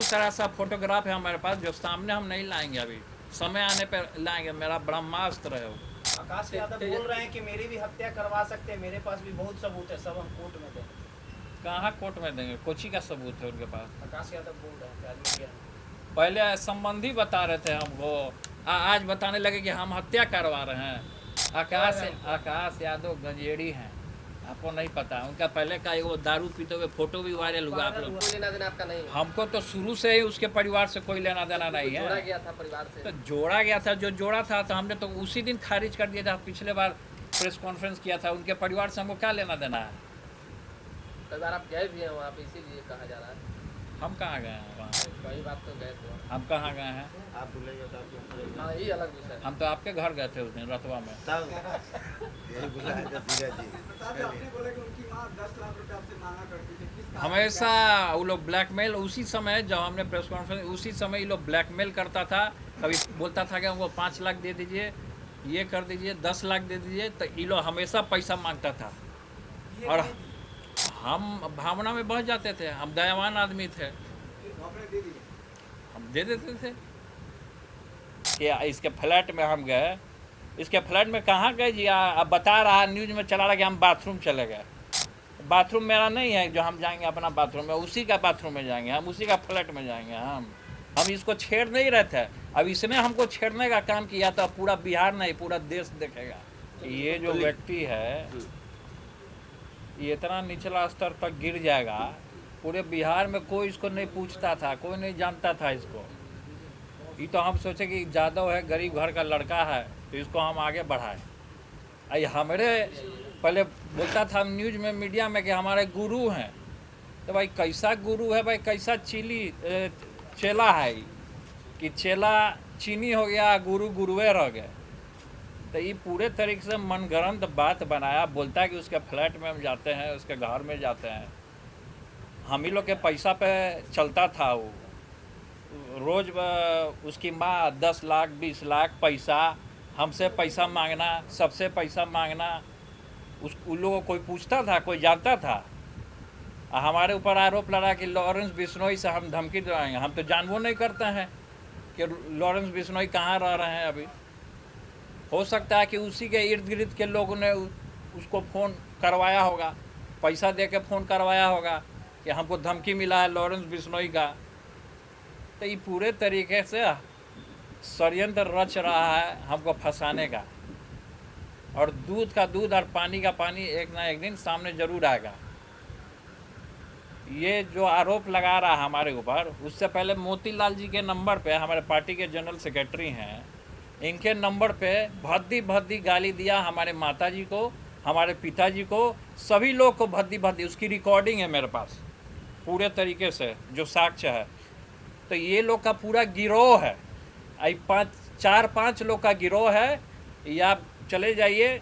सारा सा फोटोग्राफ है हमारे पास, जो सामने हम नहीं लाएंगे, अभी समय आने पर लाएंगे। मेरा ब्रह्मास्त्र है वो। आकाश यादव बोल रहे हैं कि मेरी भी हत्या करवा सकते हैं, मेरे पास भी बहुत सबूत है, सब हम कोर्ट में देंगे। कहाँ कोर्ट में देंगे? कोची का सबूत है उनके पास? आकाश यादव बोल रहे हैं आज मीडिया में। पहले संबंधी बता रहे थे हमको, आज बताने लगे कि हम हत्या करवा रहे हैं। आकाश यादव गंजेड़ी हैं, आपको नहीं पता। उनका पहले का वो दारू पीते हुए फोटो भी वायरल हुआ। आप लोग कोई लेना देना आपका नहीं है। हमको तो शुरू से ही उसके परिवार से कोई लेना देना नहीं जोड़ा है। गया था परिवार से। तो जोड़ा गया था, जो जोड़ा था तो हमने तो उसी दिन खारिज कर दिया था। पिछले बार प्रेस कॉन्फ्रेंस किया था, उनके परिवार से हमको क्या लेना देना है? कई बार आप गए भी हैं वहाँ पे, इसीलिए कहा जा रहा है। हम कहाँ गए हैं वहाँ? कई बार तो गए थे। हम कहाँ गए हैं? आप बोलेंगे तो आपको हाँ, ये अलग विषय है। हम तो आपके घर गए थे उस दिन रतवा में। तब यही बुलाया था धीरज जी। आपने बोला कि उनकी माँ 10 लाख रुपए आपसे मांगा करती थी, किस कारण? हमेशा वो लोग ब्लैकमेल, उसी समय जब हमने प्रेस कॉन्फ्रेंस, उसी समय ये लोग ब्लैकमेल करता था। कभी बोलता था कि हमको 5 लाख दे दीजिए, ये कर दीजिए, 10 लाख दे दीजिए, तो ये लोग हमेशा पैसा मांगता था। और हम भावना में बह जाते थे, हम दयावान आदमी थे, आपने दे दिए। हम दे देते थे। कि इसके फ्लैट में हम गए, इसके फ्लैट में कहाँ गए जी? अब बता रहा, न्यूज में चला रहा कि हम बाथरूम चले गए। बाथरूम मेरा नहीं है जो हम जाएंगे अपना बाथरूम में, उसी का बाथरूम में जाएंगे हम, उसी का फ्लैट में जाएंगे हम इसको छेड़ नहीं रहे थे। अब इसने हमको छेड़ने का काम किया तो पूरा बिहार नहीं, पूरा देश देखेगा कि ये जो व्यक्ति है ये इतना निचला स्तर तक गिर जाएगा। पूरे बिहार में कोई इसको नहीं पूछता था, कोई नहीं जानता था इसको। ये तो हम सोचे कि जादव है, गरीब घर का लड़का है, तो इसको हम आगे बढ़ाएं। आई हमारे पहले बोलता था न्यूज में, मीडिया में कि हमारे गुरु हैं। तो भाई कैसा गुरु है भाई? कैसा चेला है कि चेला चीनी हो गया, गुरु गुरुए रह गए। तो ये पूरे तरीके से मनगढ़ंत बात बनाया। बोलता है कि उसके फ्लैट में हम जाते हैं, उसके घर में जाते हैं। हम ही लोग के पैसा पे चलता था वो। रोज़ उसकी माँ 10 लाख 20 लाख पैसा, हमसे पैसा मांगना, सबसे पैसा मांगना। उन लोगों को कोई पूछता था? कोई जानता था? हमारे ऊपर आरोप लगा कि लॉरेंस बिश्नोई से हम धमकी दिलाएंगे। हम तो जानबूझ नहीं करते हैं कि लॉरेंस बिश्नोई कहाँ रह रहे हैं अभी। हो सकता है कि उसी के इर्द गिर्द के लोगों ने उसको फ़ोन करवाया होगा, पैसा दे के फ़ोन करवाया होगा कि हमको धमकी मिला है लॉरेंस बिश्नोई का। तो ये पूरे तरीके से षड्यंत्र रच रहा है हमको फंसाने का। और दूध का दूध और पानी का पानी एक ना एक दिन सामने जरूर आएगा। ये जो आरोप लगा रहा है हमारे ऊपर, उससे पहले मोतीलाल जी के नंबर पे, हमारे पार्टी के जनरल सेक्रेटरी हैं, इनके नंबर पे भद्दी भद्दी गाली दिया हमारे माताजी को, हमारे पिताजी को, सभी लोग को भद्दी भद्दी। उसकी रिकॉर्डिंग है मेरे पास पूरे तरीके से, जो साक्ष्य है। तो ये लोग का पूरा गिरोह है, 4-5 लोग का गिरोह है। या आप चले जाइए,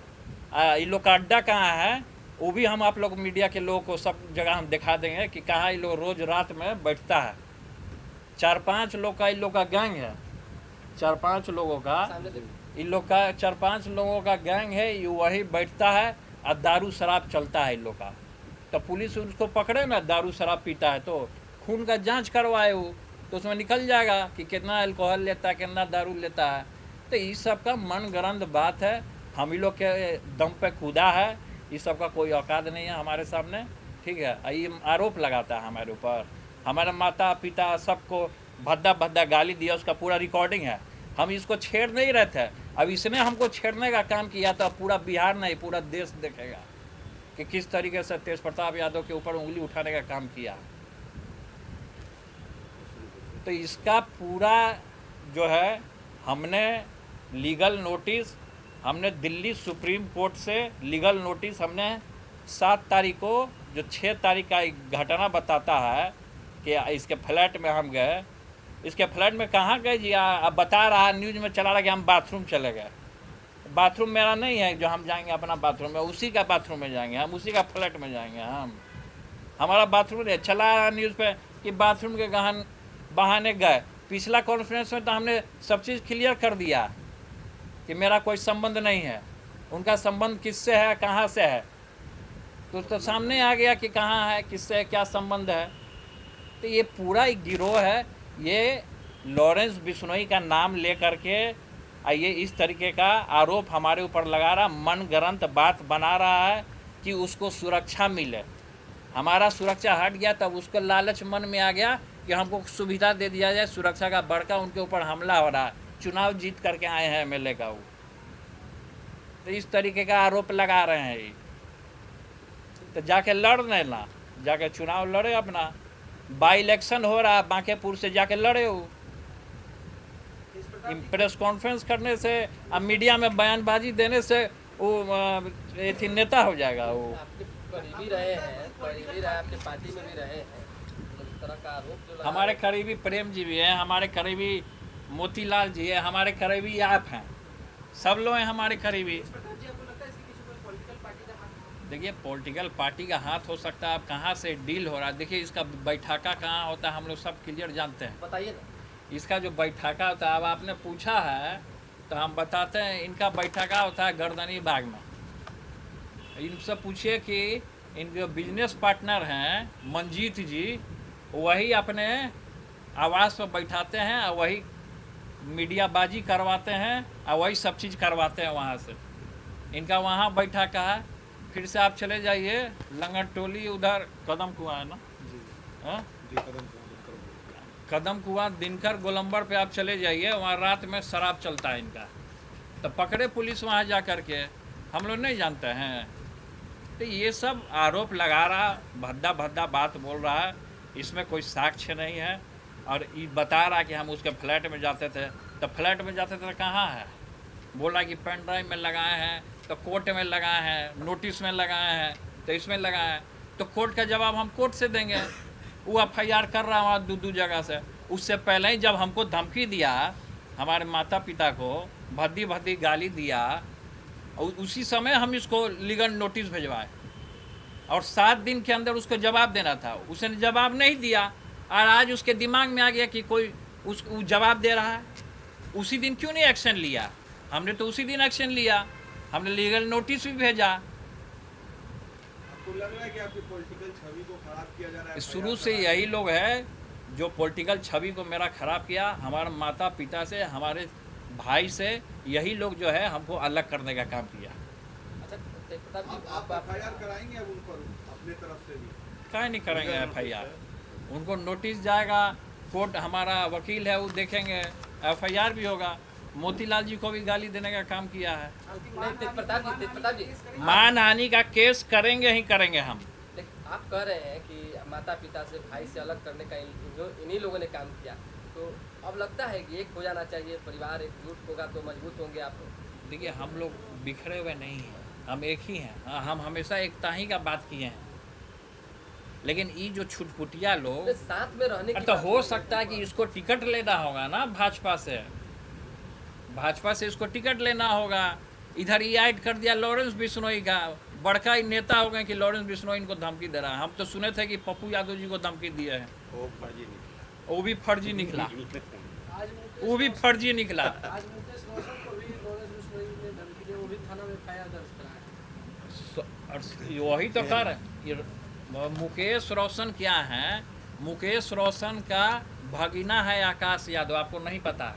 इन लोग का अड्डा कहाँ है वो भी हम आप लोग मीडिया के लोगों को सब जगह हम दिखा देंगे कि कहाँ ये लोग रोज़ रात में बैठता है। 4-5 लोग का इन लोग का गैंग है, 4-5 लोगों का इन लोग का 4-5 लोगों का गैंग है। ये वही बैठता है और दारू शराब चलता है इन लोग का। तो पुलिस उसको पकड़े ना, दारू शराब पीता है तो खून का जांच करवाए वो, तो उसमें निकल जाएगा कि कितना अल्कोहल लेता है, कितना दारू लेता है। तो इस सब का मनगढ़ंत बात है, हम ही लोग के दम पे कूदा है। इस सब का कोई औकात नहीं है हमारे सामने, ठीक है। ये आरोप लगाता है हमारे ऊपर, हमारे माता पिता सबको भद्दा भद्दा गाली दिया, उसका पूरा रिकॉर्डिंग है। हम इसको छेड़ नहीं रहे थे। अब इसने हमको छेड़ने का काम किया तो पूरा बिहार नहीं, पूरा देश देखेगा कि किस तरीके से तेज प्रताप यादव के ऊपर उंगली उठाने का काम किया। तो इसका पूरा जो है, हमने लीगल नोटिस, हमने दिल्ली सुप्रीम कोर्ट से लीगल नोटिस हमने 7 तारीख को, जो 6 तारीख का एक घटना बताता है कि इसके फ्लैट में हम गए। इसके फ्लैट में कहाँ गए जी? अब बता रहा, न्यूज में चला रहा कि हम बाथरूम चले गए। बाथरूम मेरा नहीं है जो हम जाएंगे अपना बाथरूम में, उसी का बाथरूम में जाएंगे हम, उसी का फ्लैट में जाएंगे हम। हमारा बाथरूम नहीं चला रहा न्यूज़ पे कि बाथरूम के बहाने गए। पिछला कॉन्फ्रेंस में तो हमने सब चीज़ क्लियर कर दिया कि मेरा कोई संबंध नहीं है। उनका संबंध किससे है, कहाँ से है, तो सामने आ गया कि कहाँ है, किससे क्या संबंध है। तो तो ये पूरा एक गिरोह है, ये लॉरेंस बिश्नोई का नाम ले करके ये इस तरीके का आरोप हमारे ऊपर लगा रहा, मनगढ़ंत बात बना रहा है कि उसको सुरक्षा मिले। हमारा सुरक्षा हट गया तब उसको लालच मन में आ गया कि हमको सुविधा दे दिया जाए, सुरक्षा का बड़का उनके ऊपर हमला हो रहा है। चुनाव जीत करके आए हैं एमएलए का वो, तो इस तरीके का आरोप लगा रहे हैं ये। तो जाके लड़ लेना, जाके चुनाव लड़े अपना। बाई इलेक्शन हो रहा है बांकेपुर से, जाके लड़े हो। प्रेस कॉन्फ्रेंस करने से अब मीडिया में बयानबाजी देने से वो थी नेता हो जाएगा वो। आपके करीबी रहे हैं, करीबी रहे, आपके पार्टी में भी रहे हैं, इस तरह का आरोप जो लगा हमारे करीबी प्रेम जी भी हैं, हमारे करीबी मोतीलाल जी है, हमारे करीबी आप हैं, सब लोग हैं हमारे करीबी। देखिए पॉलिटिकल पार्टी का हाथ हो सकता है, अब कहाँ से डील हो रहा है। देखिए इसका बैठाका कहाँ होता है हम लोग सब क्लियर जानते हैं। बताइए ना। इसका जो बैठाका होता है, अब आपने पूछा है तो हम बताते हैं। इनका बैठाका होता है गर्दनी बाग में। इनसे पूछिए कि इनके बिजनेस पार्टनर हैं मंजीत जी, वही अपने आवास पर बैठाते हैं और वही मीडियाबाजी करवाते हैं और वही सब चीज़ करवाते हैं वहाँ से। इनका वहाँ बैठाका है। फिर से आप चले जाइए लंगट टोली, उधर कदम कुआं है ना, हाँ कदम कुआं दिनकर गोलंबर पे आप चले जाइए, वहाँ रात में शराब चलता है इनका। तो पकड़े पुलिस वहाँ जा कर के, हम लोग नहीं जानते हैं। तो ये सब आरोप लगा रहा, भद्दा भद्दा बात बोल रहा है, इसमें कोई साक्ष्य नहीं है। और ये बता रहा कि हम उसके फ्लैट में जाते थे, तो फ्लैट में जाते थे कहाँ है, बोला कि पेन ड्राइव में लगाए हैं, तो कोर्ट में लगाए हैं, नोटिस में लगाए हैं, तो इसमें लगाए हैं। तो कोर्ट का जवाब हम कोर्ट से देंगे। वो एफआईआर कर रहा वहाँ दो जगह से। उससे पहले ही जब हमको धमकी दिया, हमारे माता पिता को भद्दी भद्दी गाली दिया, और उसी समय हम इसको लीगल नोटिस भिजवाए और 7 दिन के अंदर उसको जवाब देना था। उसने जवाब नहीं दिया और आज उसके दिमाग में आ गया कि कोई उसको जवाब दे रहा है। उसी दिन क्यों नहीं एक्शन लिया? हमने तो उसी दिन एक्शन लिया, हमने लीगल नोटिस भी भेजा। आपको लग रहा है कि आपकी पॉलिटिकल छवि को खराब किया जा रहा है? शुरू से यही लोग हैं जो पॉलिटिकल छवि को मेरा खराब किया। हमारे माता पिता से, हमारे भाई से, यही लोग जो है हमको अलग करने का काम किया। अच्छा प्रताप जी, आप एफआईआर कराएंगे अब उन पर अपने तरफ से भी? काहे नहीं करेंगे एफआईआर? उनको नोटिस जाएगा, कोर्ट, हमारा वकील है वो देखेंगे, एफआईआर भी होगा। मोतीलाल जी को भी गाली देने का काम किया है। नहीं, प्रताप जी मानहानि का केस करेंगे ही करेंगे हम। लेकिन आप कह रहे हैं कि माता पिता से, भाई से अलग करने का इन्हीं लोगों ने काम किया, तो अब लगता है कि एक हो जाना चाहिए, परिवार एकजुट होगा तो मजबूत होंगे आप लोग। देखिए हम लोग बिखरे हुए नहीं हैं, हम एक ही हैं। हाँ, हम हमेशा एकता ही का बात किए हैं। लेकिन ये जो छुटपुटिया लोग, साथ में रहने की तो बात हो सकता है कि इसको टिकट लेना होगा ना भाजपा से, भाजपा से इसको टिकट लेना होगा। इधर ये ऐड कर दिया लॉरेंस बिश्नोई का, बड़का ही नेता हो गए कि लॉरेंस बिश्नोई इनको धमकी दे रहा है। हम तो सुने थे कि पप्पू यादव जी को धमकी दिए हैं, वो भी फर्जी निकला, वो भी फर्जी निकला। आज मुकेश रोशन को भी लॉरेंस बिश्नोई ने धमकी दी, वो भी थाना में एफआईआर दर्ज कराया। वही तो कर मुकेश रोशन क्या है? मुकेश रोशन का भगीना है आकाश यादव, आपको नहीं पता है?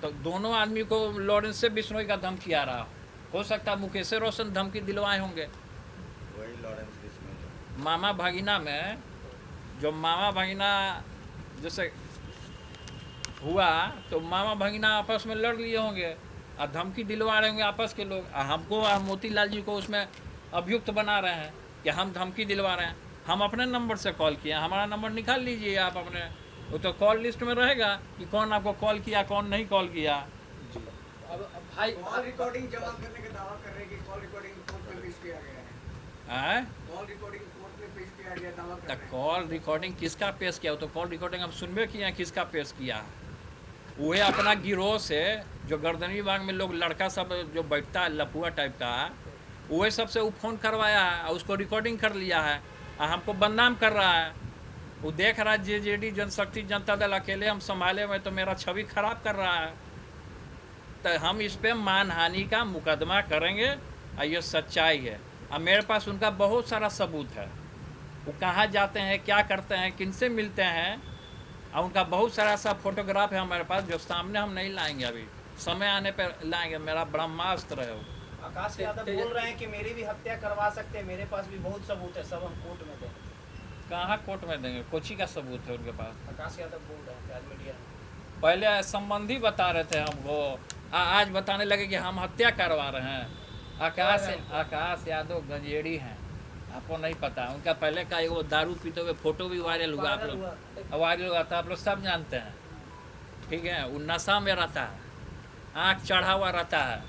तो दोनों आदमी को लॉरेंस से बिश्नोई का धमकी आ रहा हो सकता है मुकेश रोशन धमकी दिलवाए होंगे। वही लॉरेंस बिश्नोई मामा भगीना में जो मामा भगीना जैसे हुआ, तो मामा भगीना आपस में लड़ लिए होंगे और धमकी दिलवा रहे होंगे आपस के लोग। हमको और मोतीलाल जी को उसमें अभियुक्त बना रहे हैं कि हम धमकी दिलवा रहे हैं। हम अपने नंबर से कॉल किए, हमारा नंबर निकाल लीजिए आप अपने, वो तो कॉल लिस्ट में रहेगा कि कौन आपको कॉल किया, कौन नहीं कॉल किया। अब भाई कॉल रिकॉर्डिंग जमा करने का दावा कर रहे हैं कि कॉल रिकॉर्डिंग कोर्ट में पेश किया गया है। कॉल रिकॉर्डिंग कोर्ट में पेश किया गया, दावा कर तो रहे हैं। कॉल रिकॉर्डिंग किसका पेश किया? तो कॉल रिकॉर्डिंग हम सुनबे किए हैं, किसका पेश किया? वो अपना गिरोह से, जो गर्दनी बाग में लोग लड़का सब जो बैठता है लपुआ टाइप का, वही सबसे वो फ़ोन करवाया है और उसको रिकॉर्डिंग कर लिया है और हमको बदनाम कर रहा है। वो देख रहा है जेजेडी जनशक्ति जनता दल अकेले हम संभाले हुए, तो मेरा छवि खराब कर रहा है। तो हम इस पे मानहानि का मुकदमा करेंगे और ये सच्चाई है और मेरे पास उनका बहुत सारा सबूत है। वो कहाँ जाते हैं, क्या करते हैं, किनसे मिलते हैं, और उनका बहुत सारा सा फोटोग्राफ है हमारे पास जो सामने हम नहीं लाएंगे, अभी समय आने पर लाएंगे। मेरा ब्रह्मास्त्र है वो। आकाश यादव बोल रहे हैं कि मेरी भी हत्या करवा सकते हैं, मेरे पास भी बहुत सबूत है, सब हम कोर्ट में देंगे। कहाँ कोर्ट में देंगे, कोची का सबूत है उनके पास? आकाश यादव बोल रहे हैं आज मीडिया में। पहले संबंधी बता रहे थे हमको, आज बताने लगे कि हम हत्या करवा रहे हैं। आकाश यादव गंजेड़ी हैं, आपको नहीं पता। उनका पहले का वो दारू पीते हुए फोटो भी वायरल हुआ, आप लोग वायरल हुआ था, आप लोग सब जानते हैं, ठीक है। वो नशा में रहता है, आँख चढ़ा हुआ रहता है।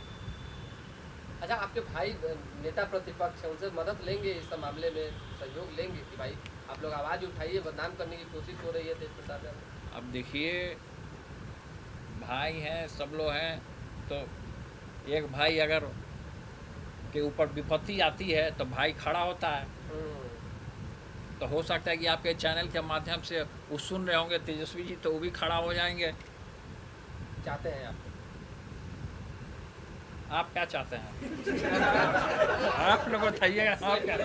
अच्छा, आपके भाई नेता प्रतिपक्ष है, उनसे मदद लेंगे इस मामले में, सहयोग लेंगे कि भाई आप लोग आवाज़ उठाइए, बदनाम करने की कोशिश हो रही है तेज प्रताप यादव? अब देखिए, भाई हैं, सब लोग हैं, तो एक भाई अगर के ऊपर विपत्ति आती है तो भाई खड़ा होता है। तो हो सकता है कि आपके चैनल के माध्यम से वो सुन रहे होंगे तेजस्वी जी, तो वो भी खड़ा हो जाएंगे। चाहते हैं आप क्या चाहते हैं? आप लोग बताइएगा। आप क्या?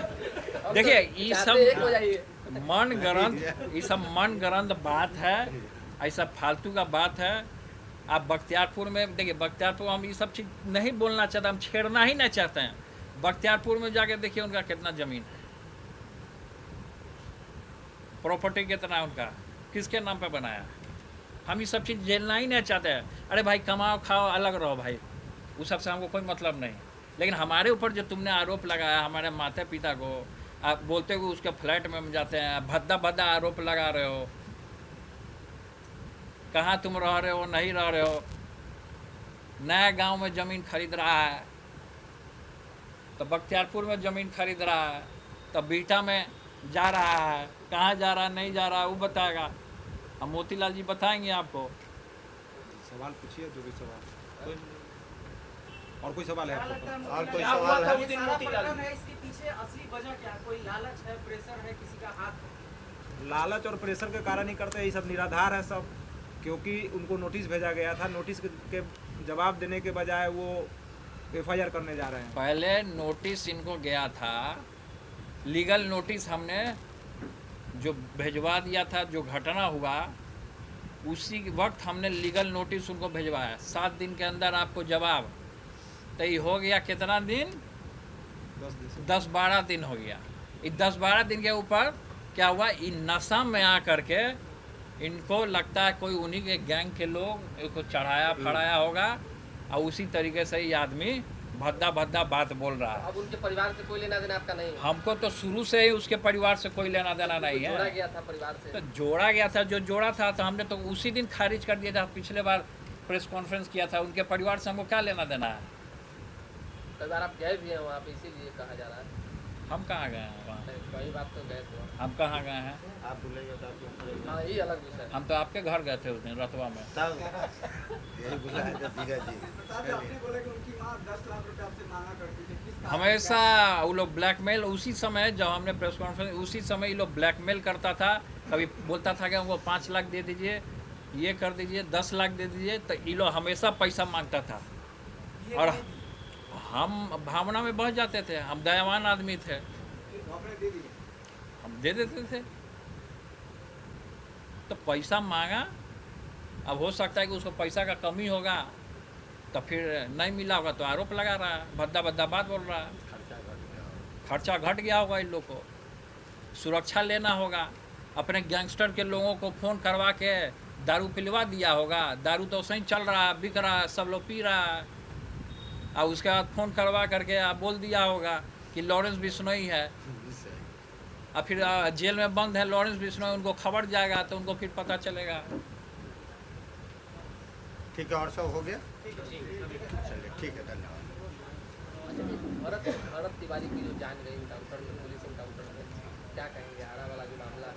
देखिए, ये सब मन गरंत बात है, ऐसा फालतू का बात है। आप बख्तियारपुर में देखिए, बख्तियारपुर हम ये सब चीज़ नहीं बोलना चाहते, हम छेड़ना ही नहीं चाहते हैं। बख्तियारपुर में जाके देखिए उनका कितना ज़मीन है, प्रॉपर्टी कितना है उनका, किसके नाम पे बनाया। हम ये सब चीज़ झेलना ही नहीं चाहते हैं। अरे भाई, कमाओ खाओ, अलग रहो भाई, उस सबसे हमको कोई मतलब नहीं। लेकिन हमारे ऊपर जो तुमने आरोप लगाया, हमारे माता पिता को, आप बोलते हो उसके फ्लैट में हम जाते हैं, भद्दा आरोप लगा रहे हो। कहाँ तुम रह रहे हो, नहीं रह रहे हो। नया गांव में ज़मीन खरीद रहा है, तो बख्तियारपुर में ज़मीन खरीद रहा है, तो बीटा में जा रहा है, कहाँ जा रहा है, नहीं जा रहा है, वो बताएगा। हम मोतीलाल जी बताएंगे आपको। सवाल पूछिए, जो भी सवाल। और कोई सवाल है आपको? और कोई क्या हुआ सवाल था है? उस दिन मोतीलाल जी? है इसके पीछे असली वजह क्या है? कोई लालच है, प्रेशर है, किसी का हाथ है? लालच और प्रेशर के कारण ही करते हैं, ये सब निराधार है सब। क्योंकि उनको नोटिस भेजा गया था, नोटिस के जवाब देने के बजाय वो एफआईआर करने जा रहे हैं। पहले नोटिस इनको गया था, लीगल नोटिस हमने जो भिजवा दिया था, जो घटना हुआ उसी वक्त हमने लीगल नोटिस उनको भिजवाया। 7 दिन के अंदर आपको जवाब। तो ये हो गया कितना दिन? 10-12 दिन हो गया। इस 10-12 दिन के ऊपर क्या हुआ, इन नशा में आ करके इनको लगता है कोई उन्हीं के गैंग के लोग इसको चढ़ाया फड़ाया होगा, और उसी तरीके से ये आदमी भद्दा बात बोल रहा है। अब उनके परिवार से कोई लेना देना आपका नहीं है? हमको तो शुरू से ही उसके परिवार से कोई लेना देना नहीं जोड़ा है। गया था परिवार से? तो जोड़ा गया था, जो जोड़ा था तो हमने तो उसी दिन खारिज कर दिया था। पिछले बार प्रेस कॉन्फ्रेंस किया था, उनके परिवार से हमको क्या लेना देना है। कई बार आप गए भी हैं वहाँ पे, इसीलिए कहा जा रहा है। हम कहाँ गए हैं वहाँ? कई बार तो गए थे। हम कहाँ गए हैं? आप भूलेंगे तो आपको भूलेंगे। हाँ, ये अलग विषय है। हम तो आपके घर गए थे उस दिन रतवा में। तब यही बुलाया था दीगा जी। प्रताप जी, आपने बोला कि उनकी माँ 10 लाख रुपए आपसे मांगा करती थी, किस कारण? हमेशा वो लोग ब्लैकमेल, उसी समय जब हमने प्रेस कॉन्फ्रेंस, उसी समय ये लोग ब्लैकमेल करता था। कभी बोलता था कि हमको 5 लाख दे दीजिए, ये कर दीजिए, 10 लाख दे दीजिए, तो ये लोग हमेशा पैसा मांगता था। और हम भावना में बह जाते थे, हम दयावान आदमी थे, आपने दे दिया? हम दे देते थे। तो पैसा मांगा, अब हो सकता है कि उसको पैसा का कमी होगा, तो फिर नहीं मिला होगा तो आरोप लगा रहा है, भद्दा बात बोल रहा है। खर्चा घट गया होगा इन लोग को, सुरक्षा लेना होगा, अपने गैंगस्टर के लोगों को फ़ोन करवा के दारू पिलवा दिया होगा। दारू तो सही चल रहा है, बिक रहा है, सब लोग पी रहा है, और उसके बाद फ़ोन करवा करके आप बोल दिया होगा कि लॉरेंस बिश्नोई है, और फिर जेल में बंद है लॉरेंस बिश्नोई, उनको खबर जाएगा तो उनको फिर पता चलेगा। ठीक है, और सब हो गया? चलिए, ठीक है, धन्यवाद। भरत तिवारी की जो जान गई इनकाउंटर में, पुलिस इनकाउंटर में, क्या कहेंगे? आरा वाला जो मामला है,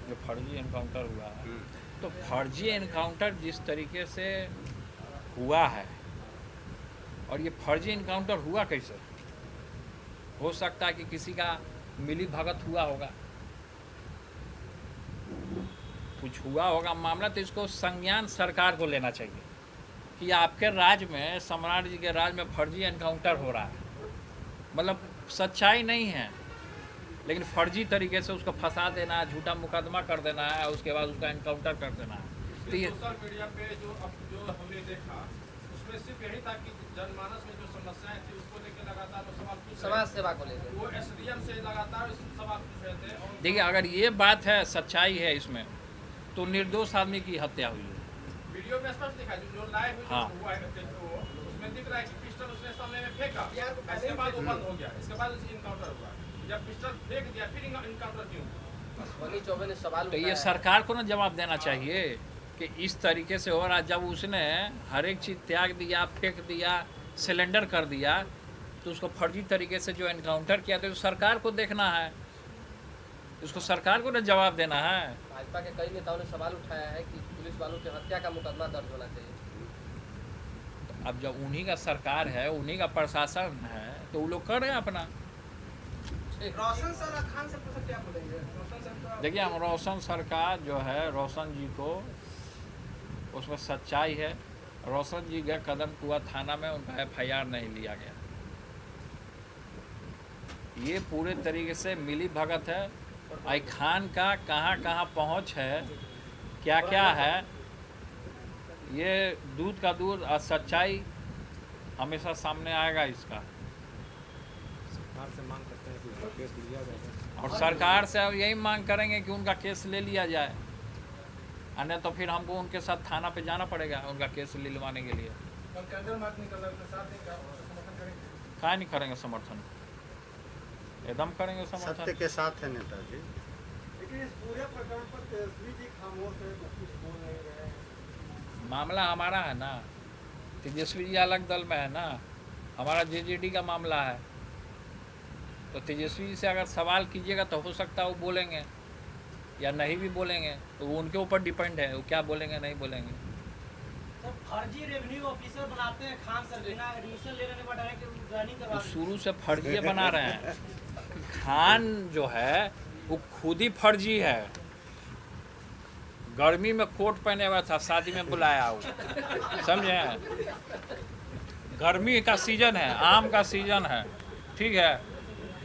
जो फर्जी इनकाउंटर हुआ है, तो फर्जी इनकाउंटर जिस तरीके से हुआ है, और ये फर्जी इनकाउंटर हुआ कैसे? हो सकता है कि किसी का मिली भगत हुआ होगा, कुछ हुआ होगा मामला, तो इसको संज्ञान सरकार को लेना चाहिए कि आपके राज्य में, सम्राट जी के राज्य में फर्जी एनकाउंटर हो रहा है, मतलब सच्चाई नहीं है। लेकिन फर्जी तरीके से उसको फंसा देना है, झूठा मुकदमा कर देना है, उसके बाद उसका इनकाउंटर कर देना है। तो ये सोशल मीडिया पे जो हमने देखा उसमें सिर्फ यही था कि जनमानस में जो समस्याएं थी उसको लेकर लगातार वो सवाल पूछ रहे समाज सेवा को लेकर थे। वो एसडीएम से लगातार सवाल पूछ रहे थे और देखिए, अगर ये बात है, सच्चाई है इसमें, तो निर्दोष आदमी की हत्या हुई है। वीडियो में स्पष्ट दिखा जो लाइव हाँ। हुआ है वो उसमें दिख रहा है कि पिस्टल उसने सामने में फेंका, इसके बाद वो बंद हो गया, इसके बाद उसकी इनकाउंटर हुआ। जब पिस्टल फेंक दिया फिर इनकाउंटर क्यों? वही चौबे ने सवाल तो ये उठाया है। सरकार को ना जवाब देना चाहिए कि इस तरीके से हो रहा। जब उसने हर एक चीज़ त्याग दिया, फेंक दिया, सिलेंडर कर दिया, तो उसको फर्जी तरीके से जो एनकाउंटर किया तो सरकार को देखना है, उसको सरकार को ना जवाब देना है। भाजपा के कई नेताओं ने सवाल उठाया है कि पुलिस वालों की हत्या का मुकदमा दर्ज होना चाहिए। अब जब उन्हीं का सरकार है, उन्हीं का प्रशासन है, तो वो लोग कर रहे हैं अपना। रोशन सर खान से पूछा क्या बोलेंगे? रोशन सर का देखिए, हम रोशन सरकार जो है, रोशन जी को उसमें सच्चाई है। रोशन जी गए कदम कुआ थाना में, उनका एफआईआर नहीं लिया गया। ये पूरे तरीके से मिली भगत है। आई खान का कहाँ कहाँ पहुँच है, क्या क्या है, ये दूध का दूध और सच्चाई हमेशा सामने आएगा इसका। सरकार से मांग करते हैं कि उसका केस लिया जाए। और सरकार से अब यही मांग करेंगे कि उनका केस ले लिया जाए, अन्य तो फिर हमको उनके साथ थाना पे जाना पड़ेगा उनका केस लिलवाने के लिए। कैंडल मार्च निकल रहा है, उसके साथ ही समर्थन करेंगे। काहे नहीं करेंगे समर्थन, एकदम करेंगे सत्य समर्थन। के साथ है नेताजी। लेकिन इस पूरे प्रकरण पर तेजस्वी जी खामोश है, कुछ बोल नहीं रहे हैं। मामला हमारा है ना, तेजस्वी जी अलग दल में है ना, हमारा जेजेडी का मामला है। तो तेजस्वी जी से अगर सवाल कीजिएगा तो हो सकता है वो बोलेंगे या नहीं भी बोलेंगे, तो वो उनके ऊपर डिपेंड है, वो क्या बोलेंगे नहीं बोलेंगे। सर फर्जी रेवेन्यू ऑफिसर बनाते हैं खान सर, बिना एडमिशन लेने के बाद डायरेक्ट ज्वाइनिंग तो करवा शुरू से फर्जी बना रहे हैं। खान जो है वो खुद ही फर्जी है। गर्मी में कोट पहने हुआ था, शादी में बुलाया वो, समझे? गर्मी का सीजन है, आम का सीजन है, ठीक है,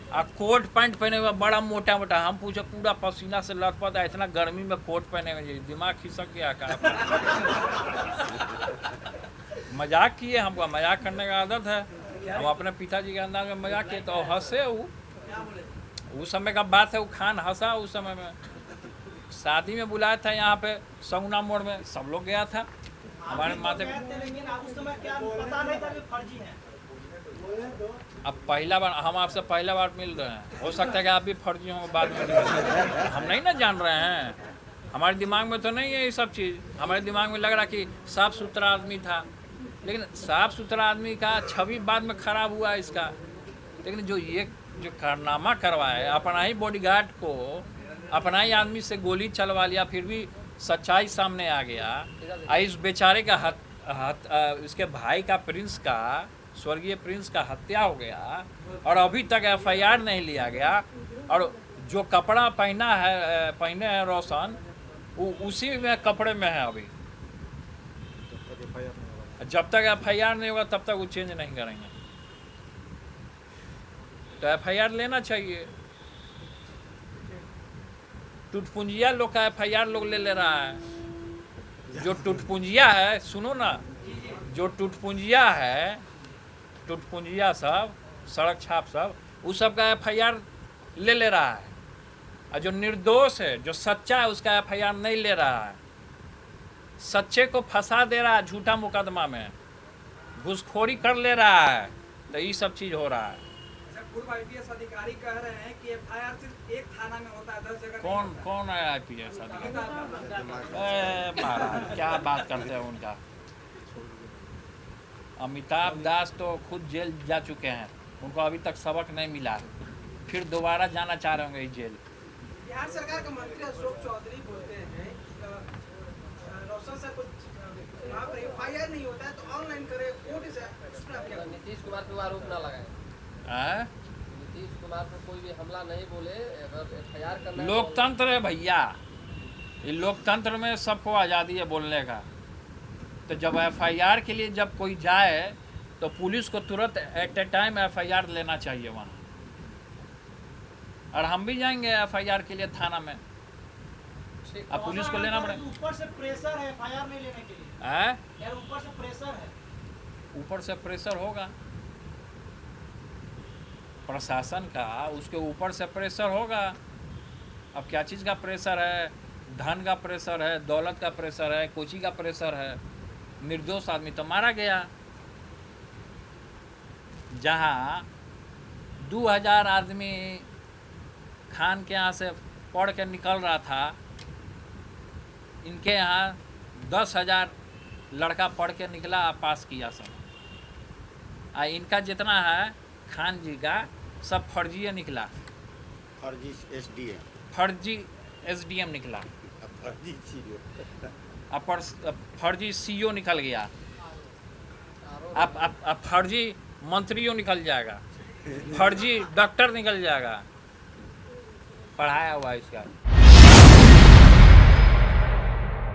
आ कोट पैंट पहने हुआ बड़ा मोटा मोटा। हम पूछे पूरा पसीना से लथपथ है, इतना गर्मी में कोट पहने हुए, दिमाग खिसक गया का? मजाक किए, हमको मजाक करने का आदत है, हम अपने पिताजी के अंदाज में मजाक किए तो हंसे। वो उस समय का बात है, वो खान हंसा उस समय में। शादी में बुलाया था यहाँ पे सगुना मोड़ में, सब लोग गया था हमारे माथे पे। लेकिन उस समय क्या पता नहीं था कि फर्जी है। अब पहला बार हम आपसे पहला बार मिल रहे हैं, हो सकता है कि आप भी फर्जी होंगे बाद में, हम नहीं ना जान रहे हैं। हमारे दिमाग में तो नहीं है ये सब चीज़। हमारे दिमाग में लग रहा कि साफ़ सुथरा आदमी था, लेकिन साफ़ सुथरा आदमी का छवि बाद में खराब हुआ इसका। लेकिन जो कारनामा करवाए, अपना ही बॉडीगार्ड को, अपना ही आदमी से गोली चलवा लिया, फिर भी सच्चाई सामने आ गया। इस बेचारे का इसके भाई का, प्रिंस का, स्वर्गीय प्रिंस का हत्या हो गया और अभी तक एफआईआर नहीं लिया गया। और जो कपड़ा पहने हैं रोशन, वो उसी में कपड़े में है अभी। जब तक एफआईआर नहीं होगा तब तक वो चेंज नहीं करेंगे। तो एफआईआर लेना चाहिए। टुटपुंजिया लोग का एफआईआर लोग ले रहा है। जो टुटपुंजिया है, सुनो ना, जो टुटपुंजिया है, टुटपुंजिया सब, सड़क छाप सब, उस सब का एफआईआर ले रहा है। और जो निर्दोष है, जो सच्चा है, उसका एफआईआर नहीं ले रहा है। सच्चे को फंसा दे रहा है झूठा मुकदमा में, घूसखोरी कर ले रहा है। तो ये सब चीज़ हो रहा है। पूर्व आईपीएस अधिकारी कह रहे हैं कि एफआईआर सिर्फ एक थाना में होता है, 10 जगह कौन है आईपीएस महाराज, क्या बात करते हैं उनका? अमिताभ दास तो खुद जेल जा चुके हैं, उनको अभी तक सबक नहीं मिला, फिर दोबारा जाना चाह रहे होंगे जेल। बिहार सरकार के मंत्री अशोक चौधरी बोलते हैं रोशन सर को वहाँ पर एफआईआर नहीं होता है तो ऑनलाइन करे, कोर्ट से। नीतीश कुमार पे आरोप ना लगाए। नीतीश कुमार पर कोई भी हमला नहीं बोले, अगर एफआईआर करना है तो लोकतंत्र है भैया, ये लोकतंत्र में सबको आज़ादी है बोलने का। तो जब एफआईआर के लिए जब कोई जाए तो पुलिस को तुरंत एट ए टाइम एफआईआर लेना चाहिए वहाँ। और हम भी जाएंगे FIR के लिए थाना में। ठीक। अब पुलिस को लेना पड़ेगा। ऊपर से प्रेशर है FIR नहीं लेने के लिए, है यार ऊपर से प्रेशर है। ऊपर से प्रेशर होगा प्रशासन का, उसके ऊपर से प्रेशर होगा। अब क्या चीज़ का प्रेशर है? धन का प्रेशर है, दौलत का प्रेशर है, कोची का प्रेशर है। निर्दोष आदमी तो मारा गया। जहाँ 2000 आदमी खान के यहाँ से पढ़ के निकल रहा था, इनके यहाँ 10,000 लड़का पढ़ के निकला, पास किया सब। इनका जितना है खान जी का सब फर्जी निकला, फर्जी SDM, फर्जी SDM निकला, फर्जी CEO, अब फर्जी CO निकल गया। अब फर्जी मंत्रियों निकल जाएगा, फर्जी डॉक्टर निकल जाएगा। पढ़ाया हुआ इसका।